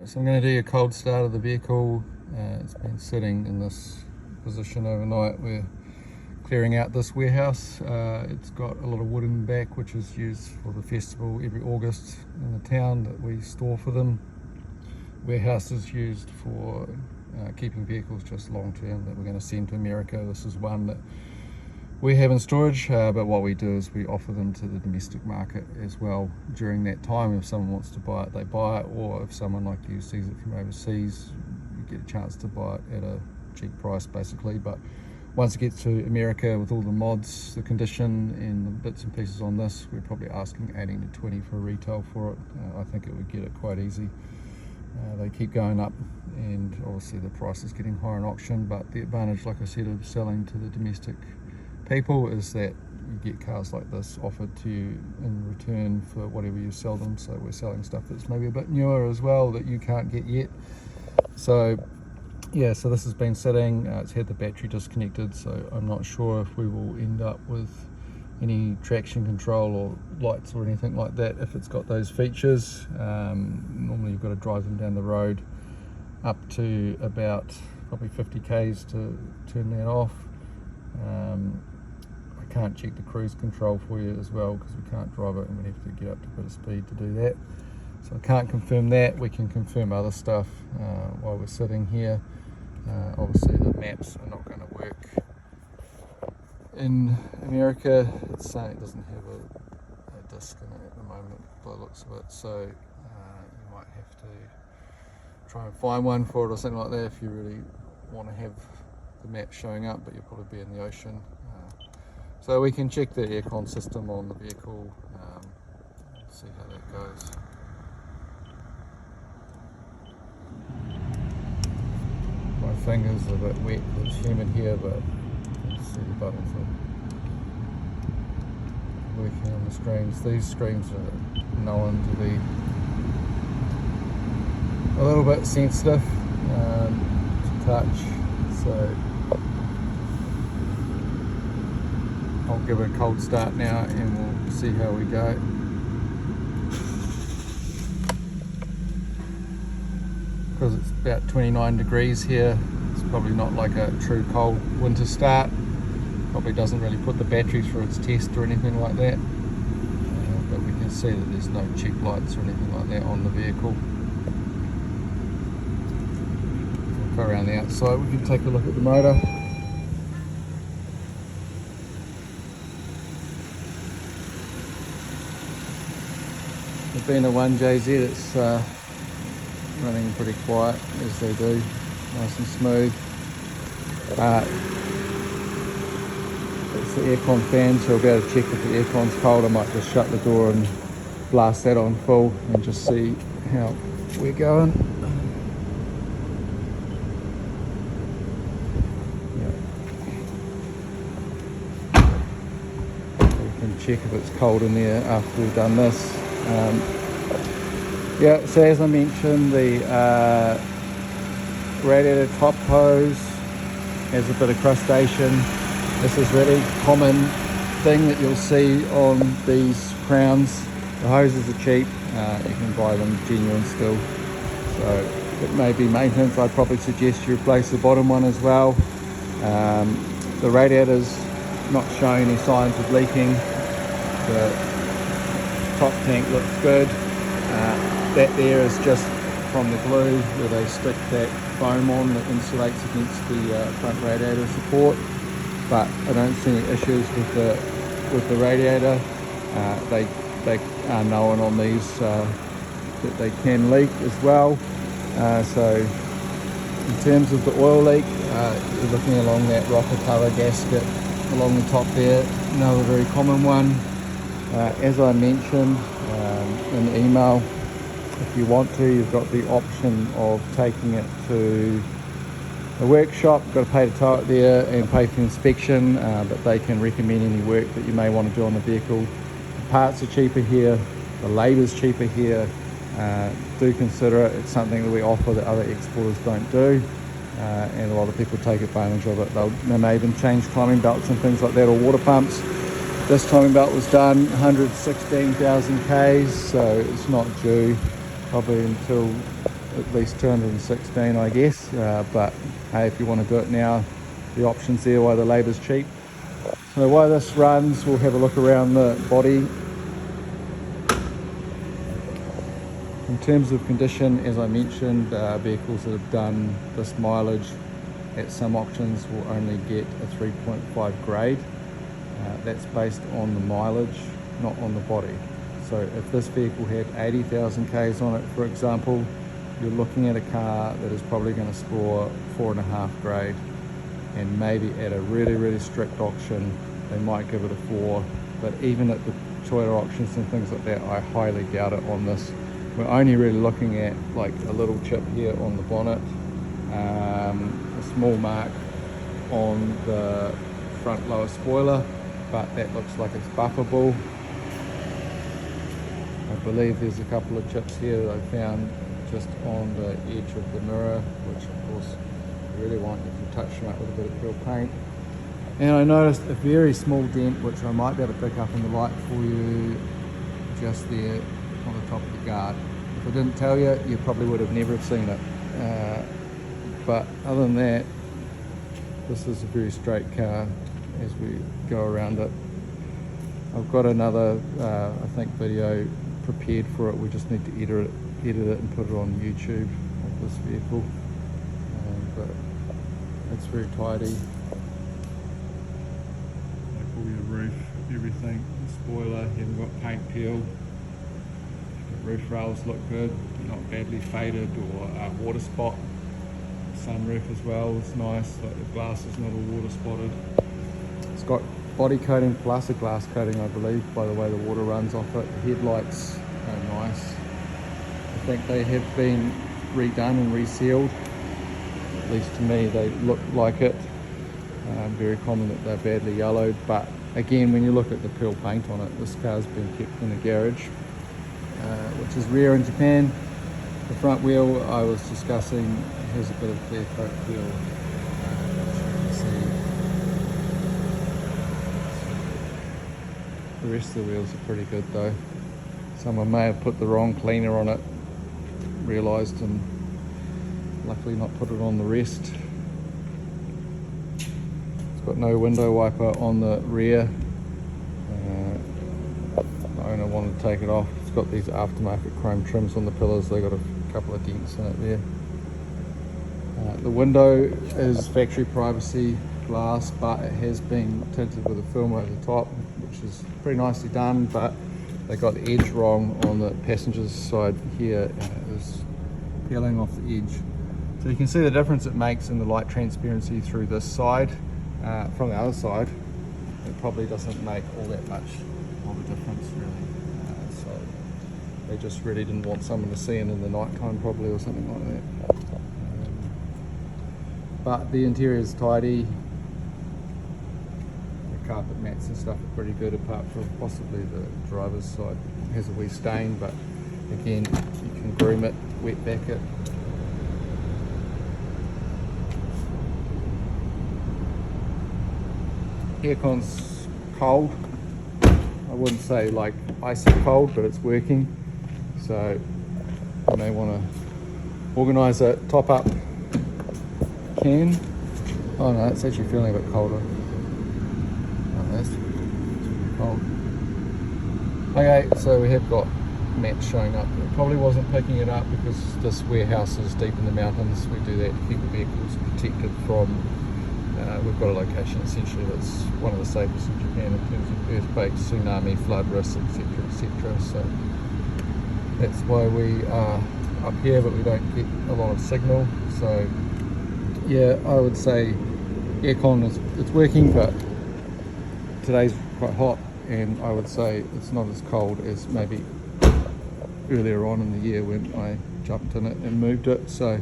So I'm going to do a cold start of the vehicle. It's been sitting in this position overnight. We're clearing out this warehouse. It's got a lot of wood in the back, which is used for the festival every August in the town that we store for them. Warehouse is used for keeping vehicles just long term that we're going to send to America. This is one that we have in storage, but what we do is we offer them to the domestic market as well during that time. If someone wants to buy it, they buy it, or if someone like you sees it from overseas, you get a chance to buy it at a cheap price basically. But once it gets to America with all the mods, the condition and the bits and pieces on this, we're probably asking 18 to 20 for retail for it. I think it would get it quite easy. They keep going up, and obviously the price is getting higher in auction, but the advantage, like I said, of selling to the domestic people is that you get cars like this offered to you in return for whatever you sell them. So we're selling stuff that's maybe a bit newer as well that you can't get yet. So yeah, so this has been sitting, it's had the battery disconnected, so I'm not sure if we will end up with any traction control or lights or anything like that if it's got those features. Normally you've got to drive them down the road up to about probably 50 k's to turn that off. I can't check the cruise control for you as well because we can't drive it and we have to get up to a bit of speed to do that. So I can't confirm that. We can confirm other stuff while we're sitting here. Obviously the maps are not going to work in America. It's saying it doesn't have a disc in it at the moment by the looks of it, so you might have to try and find one for it or something like that if you really want to have the map showing up, but you'll probably be in the ocean. So we can check the aircon system on the vehicle, see how that goes. My fingers are a bit wet, it's humid here, but you can see the buttons are working on the screens. These screens are known to be a little bit sensitive to touch, so I'll give it a cold start now and we'll see how we go. Because it's about 29 degrees here, it's probably not like a true cold winter start. Probably doesn't really put the battery through its test or anything like that. But we can see that there's no check lights or anything like that on the vehicle. We'll go around the outside, we can take a look at the motor. Being a 1JZ, it's running pretty quiet as they do, nice and smooth. It's the aircon fan, so we'll be able to check if the aircon's cold. I might just shut the door and blast that on full and just see how we're going. We can check if it's cold in there after we've done this. Yeah, so as I mentioned, the radiator top hose has a bit of crustation. This is really common thing that you'll see on these Crowns. The hoses are cheap, you can buy them genuine still, so it may be maintenance. I'd probably suggest you replace the bottom one as well. The radiator's not showing any signs of leaking. The top tank looks good. That there is just from the glue where they stick that foam on that insulates against the front radiator support, but I don't see any issues with the radiator. They are known on these that they can leak as well. So in terms of the oil leak, you're looking along that rocker cover gasket along the top there, another very common one. As I mentioned in the email, if you want to, you've got the option of taking it to a workshop. You've got to pay to tow it there and pay for inspection, but they can recommend any work that you may want to do on the vehicle. The parts are cheaper here, the labour's cheaper here. Do consider it. It's something that we offer that other exporters don't do, and a lot of people take advantage of it. They may even change timing belts and things like that, or water pumps. This timing belt was done 116,000 Ks, so it's not due probably until at least 216, I guess, but hey, if you want to do it now, the option's there while the labour's cheap. So while this runs, we'll have a look around the body. In terms of condition, as I mentioned, vehicles that have done this mileage at some auctions will only get a 3.5 grade. That's based on the mileage, not on the body. So if this vehicle had 80,000 Ks on it, for example, you're looking at a car that is probably going to score 4.5 grade, and maybe at a really strict auction they might give it a 4, but even at the Toyota auctions and things like that, I highly doubt it on this. We're only really looking at like a little chip here on the bonnet, a small mark on the front lower spoiler, but that looks like it's buffable. I believe there's a couple of chips here that I found just on the edge of the mirror, which of course you really want if you touch them up with a bit of peel paint. And I noticed a very small dent, which I might be able to pick up in the light for you, just there on the top of the guard. If I didn't tell you, you probably would have never have seen it. But other than that, this is a very straight car as we go around it. I've got another, I think, video prepared for it. We just need to edit it and put it on YouTube of this vehicle. But it's very tidy. Like all your roof, everything, the spoiler, you haven't got paint peel. Roof rails look good, not badly faded or water spot. Sunroof as well is nice, like the glass is not all water spotted. It's got body coating plus a glass coating, I believe, by the way the water runs off it. The headlights are nice. I think they have been redone and resealed. At least to me they look like it. Very common that they're badly yellowed, but again, when you look at the peel paint on it, this car's been kept in a garage, which is rare in Japan. The front wheel I was discussing has a bit of clear coat peel, which you can see. The rest of the wheels are pretty good though. Someone may have put the wrong cleaner on it, realised, and luckily not put it on the rest. It's got no window wiper on the rear. The owner wanted to take it off. It's got these aftermarket chrome trims on the pillars. They got a couple of dents in it there. The window is factory privacy glass, but it has been tinted with a film over the top, which is pretty nicely done, but they got the edge wrong on the passenger's side here, and it is peeling off the edge. So you can see the difference it makes in the light transparency through this side. From the other side, it probably doesn't make all that much of a difference really. So they just really didn't want someone to see it in the night time probably, or something like that. But the interior is tidy. The carpet mats and stuff are pretty good, apart from possibly the driver's side. It has a wee stain, but again, you can groom it, wet back it. Aircon's cold. I wouldn't say like icy cold, but it's working. So you may want to organise a top-up can. Oh no, it's actually feeling a bit colder. Oh, that's pretty cold. Okay, so we have got mats showing up. It probably wasn't picking it up because this warehouse is deep in the mountains. We do that to keep the vehicles protected from we've got a location essentially that's one of the safest in Japan in terms of earthquakes, tsunami, flood risks, etc, etc. So that's why we are up here, but we don't get a lot of signal. So yeah, I would say aircon it's working, but today's quite hot, and I would say it's not as cold as maybe earlier on in the year when I jumped in it and moved it. So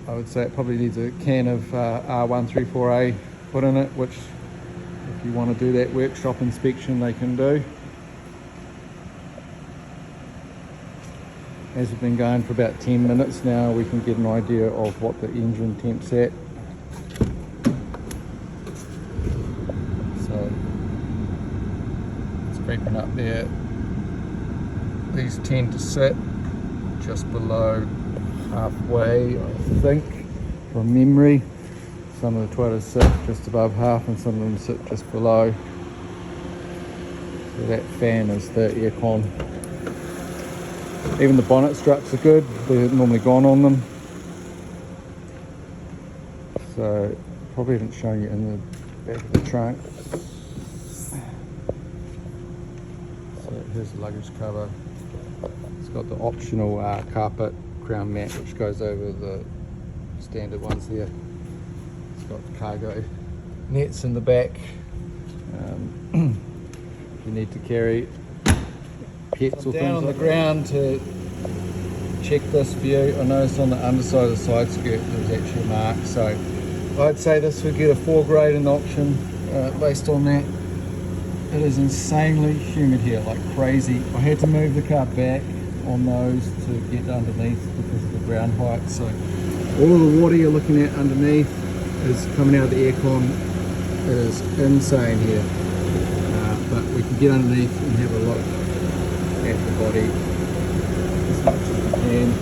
I would say it probably needs a can of R134A put in it, which if you want to do that workshop inspection they can do. As we've been going for about 10 minutes now, we can get an idea of what the engine temp's at. So it's creeping up there. These tend to sit just below halfway, I think, from memory. Some of the twitters sit just above half and some of them sit just below. So that fan is the aircon. Even the bonnet straps are good, they're normally gone on them. So probably haven't shown you in the back of the trunk. So here's the luggage cover. It's got the optional carpet crown mat which goes over the standard ones there. It's got cargo nets in the back. If you need to carry pets or down on the ground to check this view, I noticed on the underside of the side skirt there was actually a mark, so I'd say this would get a 4 grade in option based on that. It is insanely humid here, like crazy. I had to move the car back on those to get underneath because of the ground height, so all of the water you're looking at underneath is coming out of the aircon. It is insane here, but we can get underneath and have a look at the body as much as we can.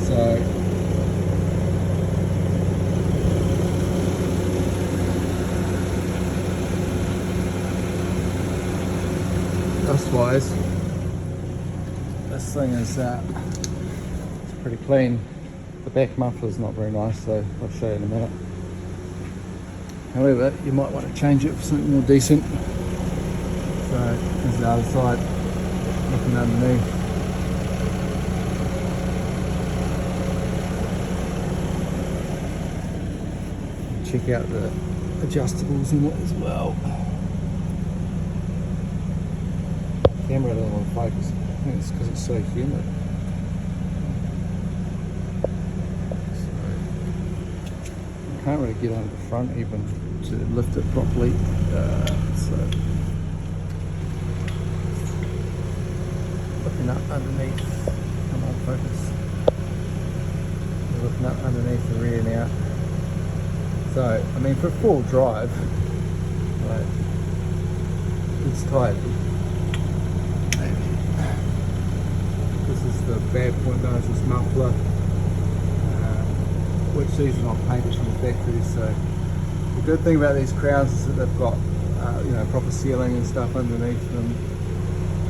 So dust-wise, this thing is it's pretty clean. The back muffler's not very nice, so I'll show you in a minute. However, you might want to change it for something more decent. So here's the other side, looking underneath. Check out the adjustables in it as well. Camera doesn't want to focus. I think it's because it's so humid. So I can't really get under the front even to lift it properly. So looking up underneath. Come on, focus. We're looking up underneath the rear now. So I mean, for full drive, like, it's tight. This is the bad point though, is this muffler, which these are not painted from the factory. So the good thing about these crowns is that they've got you know, proper sealing and stuff underneath them,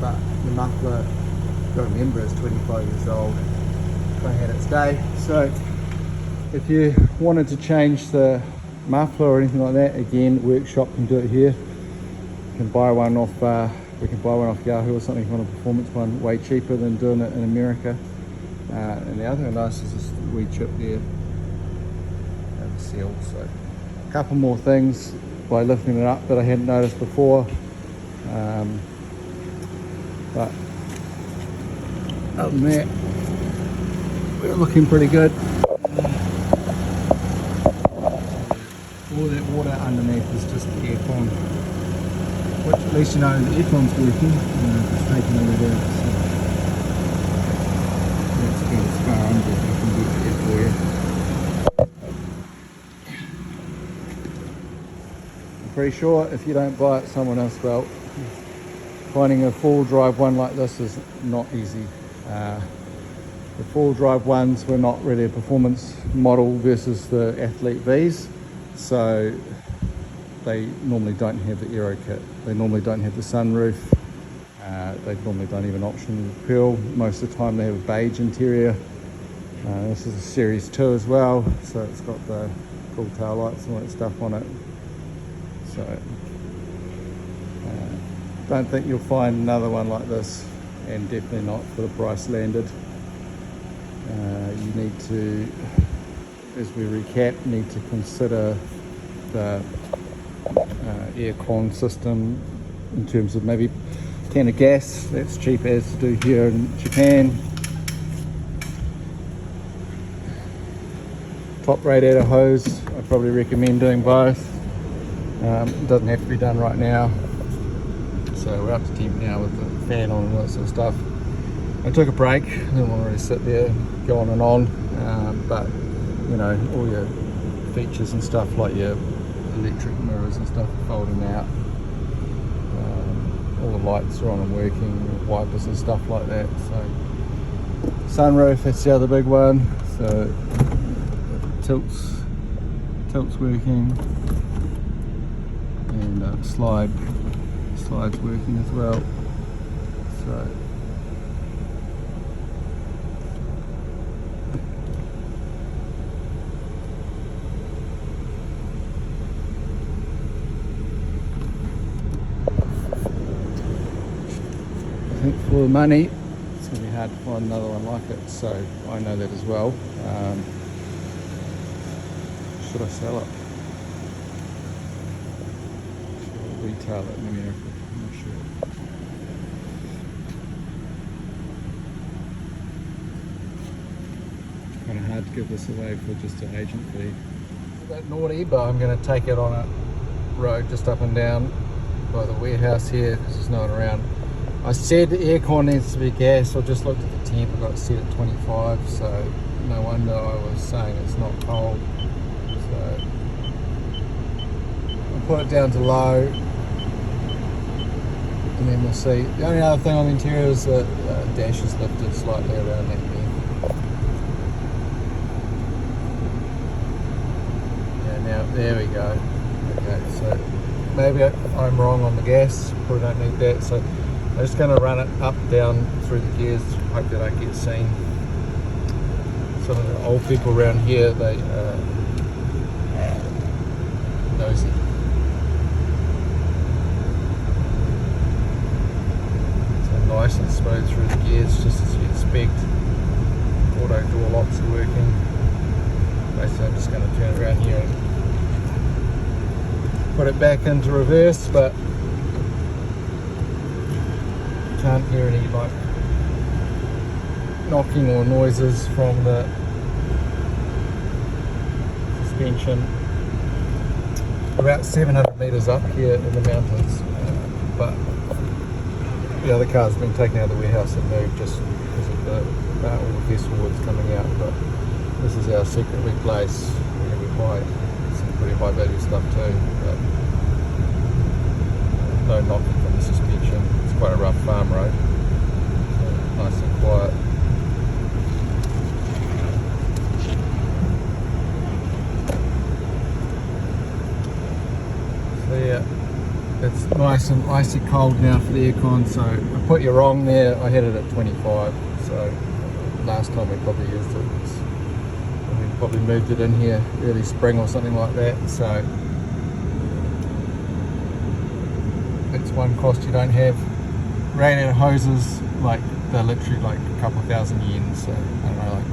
but the muffler, you've got to remember, is 25 years old. It's had its day. So if you wanted to change the muffler or anything like that, again, workshop can do it here. You can buy one off we can buy one off Yahoo or something, on a performance one, way cheaper than doing it in America. And the other thing nice is this wee chip there, the seal. So a couple more things by lifting it up that I hadn't noticed before. But other than that, we're looking pretty good. All that water underneath is just the aircon, which at least you know the aircon's working. It's taking over there, so that's about as far under as I can get there for you. I'm pretty sure if you don't buy it, someone else will. Finding a full drive one like this is not easy. The full drive ones were not really a performance model versus the Athlete V's. So they normally don't have the aero kit. They normally don't have the sunroof. They normally don't even option the pearl. Most of the time they have a beige interior. This is a Series 2 as well, so it's got the cool tail lights and all that stuff on it. So don't think you'll find another one like this, and definitely not for the price landed. You need to, as we recap, need to consider the aircon system in terms of maybe a can of gas. That's cheap as to do here in Japan. Top radiator hose, I probably recommend doing both. It doesn't have to be done right now. So we're up to temp now with the fan on and all that sort of stuff. I took a break, I didn't want to really sit there, go on and on, but you know, all your features and stuff like your electric mirrors and stuff folding out. All the lights are on and working, wipers and stuff like that. So sunroof, that's the other big one. So tilt's working, and slide's working as well. So I think for the money, it's going to be hard to find another one like it, so I know that as well. Should I sell it? Should I retail it in America? I'm not sure. Kind of hard to give this away for just an agent fee. That naughty, but I'm going to take it on a road just up and down by the warehouse here because there's no one around. I said the aircon needs to be gas. I just looked at the temp, I got it set at 25, so no wonder I was saying it's not cold. So I'll put it down to low, and then we'll see. The only other thing on the interior is the dash is lifted slightly around that bend. Yeah, now there we go. Okay, so maybe I'm wrong on the gas. Probably don't need that. So I'm just going to run it up, down through the gears, hope they don't get seen. Some of the old people around here, they nosy. So nice and smooth through the gears, just as you expect. Auto door locks are working. Basically I'm just going to turn it around here and put it back into reverse, but can't hear any like knocking or noises from the suspension. About 700 metres up here in the mountains, but the other car's been taken out of the warehouse and moved just because of all the vessel wood's coming out. But this is our secret big place where we buy some pretty high value stuff too. But no knocking from the suspension. It's quite a rough farm road, so nice and quiet. So yeah, it's nice and icy cold now for the aircon. So I put you wrong there. I had it at 25. So last time we probably used it, we probably moved it in here early spring or something like that. So that's one cost you don't have. Radiator hoses, like they're literally like a couple of thousand yen, so I don't know like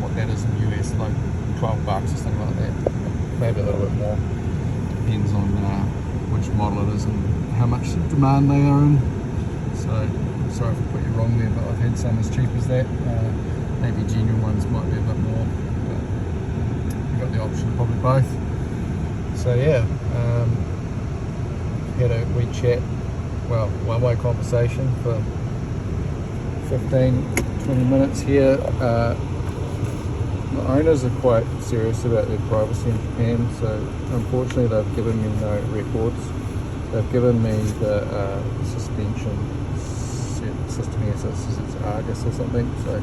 what that is in US, like $12 or something like that, maybe a little bit more. Depends on which model it is and how much demand they are in. So sorry if I put you wrong there, but I've had some as cheap as that. Maybe genuine ones might be a bit more, but you've got the option of probably both. So yeah, had a wee chat, well, one-way conversation for 15-20 minutes here. The owners are quite serious about their privacy in Japan, so unfortunately they've given me no records. They've given me the suspension system here, so it's Argus or something, so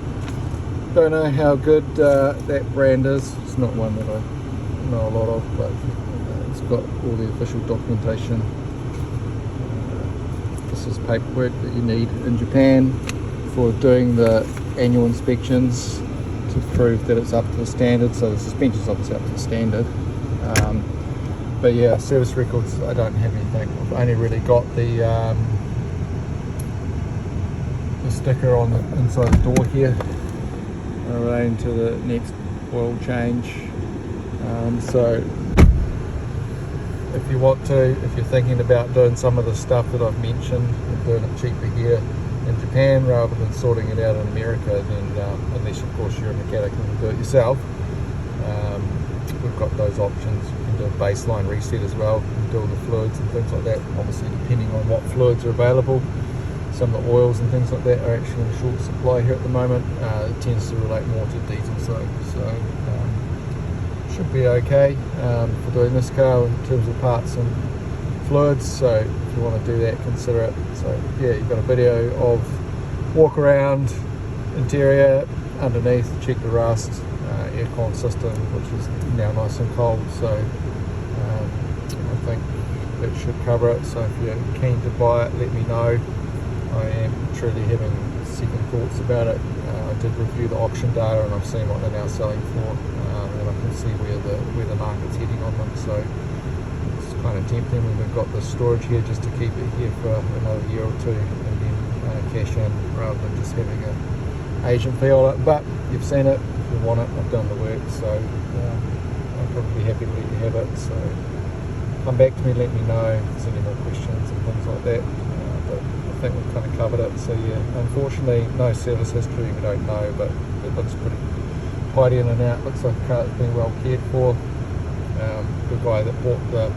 don't know how good that brand is. It's not one that I know a lot of, but it's got all the official documentation. This is paperwork that you need in Japan for doing the annual inspections to prove that it's up to the standard. So the suspension's obviously up to the standard. But yeah, service records, I don't have anything. I've only really got the sticker on the inside the door here, arranged to the next oil change. So if you want to, if you're thinking about doing some of the stuff that I've mentioned and doing it cheaper here in Japan rather than sorting it out in America, then unless of course you're a mechanic and can do it yourself, we've got those options. You can do a baseline reset as well, you can do all the fluids and things like that, obviously depending on what fluids are available. Some of the oils and things like that are actually in short supply here at the moment. It tends to relate more to diesel, so should be okay for doing this car in terms of parts and fluids. So if you want to do that, consider it. So yeah, you've got a video of walk around, interior, underneath, check the rust, aircon system, which is now nice and cold. So I think that should cover it. So if you're keen to buy it, let me know. I am truly having second thoughts about it. I did review the auction data and I've seen what they're now selling for, and I can see where the market's heading on them. So it's kind of tempting when we've got the storage here just to keep it here for another year or two and then cash in rather than just having an agent fee on it. But you've seen it, if you want it, I've done the work, so I'm probably happy to let you have it. So come back to me, let me know if there's any more questions and things like that. But I think we've kind of covered it. So yeah, unfortunately no service history, we don't know, but it looks pretty tidy in and out. Looks like a car that's been well cared for. The guy that bought the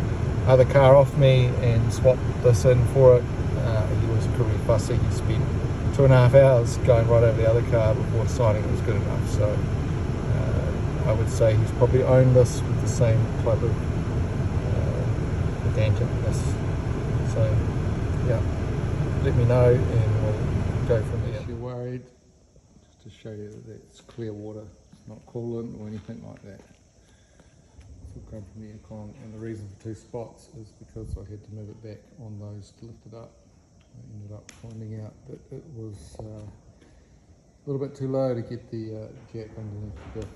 other car off me and swapped this in for it, he was pretty fussy. He spent 2.5 hours going right over the other car before deciding it was good enough. So I would say he's probably owned this with the same type of pedanticness. So yeah, let me know and we'll go from there. If you're worried, just to show you that it's clear water, it's not coolant or anything like that. It's all come from the aircon, and the reason for 2 spots is because I had to move it back on those to lift it up. I ended up finding out that it was a little bit too low to get the jack underneath the diff.